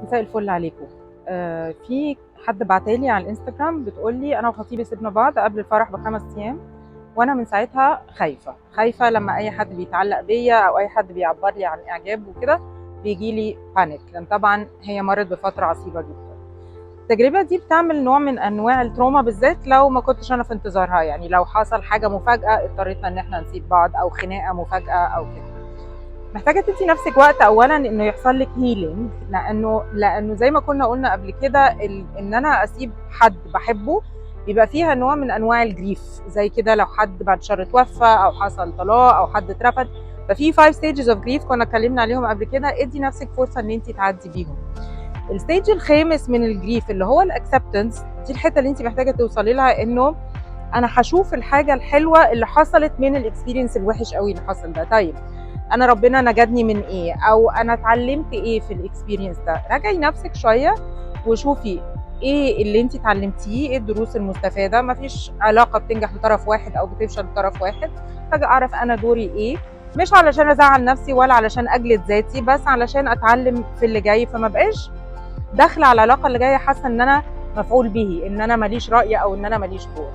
مساء الفل عليكم. في حد بعتالي على الانستجرام بتقول لي انا وخطيبي سيبنا بعض قبل الفرح ب5 ايام، وانا من ساعتها خايفه لما اي حد بيتعلق بيا او اي حد بيعبر لي عن اعجاب وكده بيجي لي بانيك، لان طبعا هي مرت بفتره عصيبه جدا. التجربه دي بتعمل نوع من انواع التروما، بالذات لو ما كنتش انا في انتظارها، يعني لو حصل حاجه مفاجاه اضطريتنا ان احنا نسيب بعض او خناقه مفاجاه او كده. محتاجه تدي نفسك وقت اولا انه يحصل لك هيلينج، لانه زي ما كنا قلنا قبل كده ان انا اسيب حد بحبه بيبقى فيها نوع من انواع الجريف، زي كده لو حد بعد شر توفى او حصل طلاق او حد اترفد. ففي 5 stages of grief كنا اتكلمنا عليهم قبل كده، ادي نفسك فرصه ان انت تعدي بيهم. الستيج الخامس من الجريف اللي هو الاكسبتنس، دي الحته اللي انت محتاجه توصلي لها، انه انا هشوف الحاجه الحلوه اللي حصلت من الاكسبيرينس الوحش قوي اللي حصل ده. طيب انا ربنا نجدني من ايه، او انا اتعلمت ايه في الاكسبيرينس ده؟ راجعي نفسك شويه وشوفي ايه اللي انت اتعلمتيه، ايه الدروس المستفاده. مفيش علاقه بتنجح بطرف واحد او بتفشل بطرف واحد. محتاجه اعرف انا دوري ايه، مش علشان ازعل نفسي ولا علشان اجلد ذاتي، بس علشان اتعلم في اللي جاي، فما بقاش داخله على العلاقه اللي جايه حاسه ان انا مفعول به، ان انا ماليش راي او ان انا ماليش دور.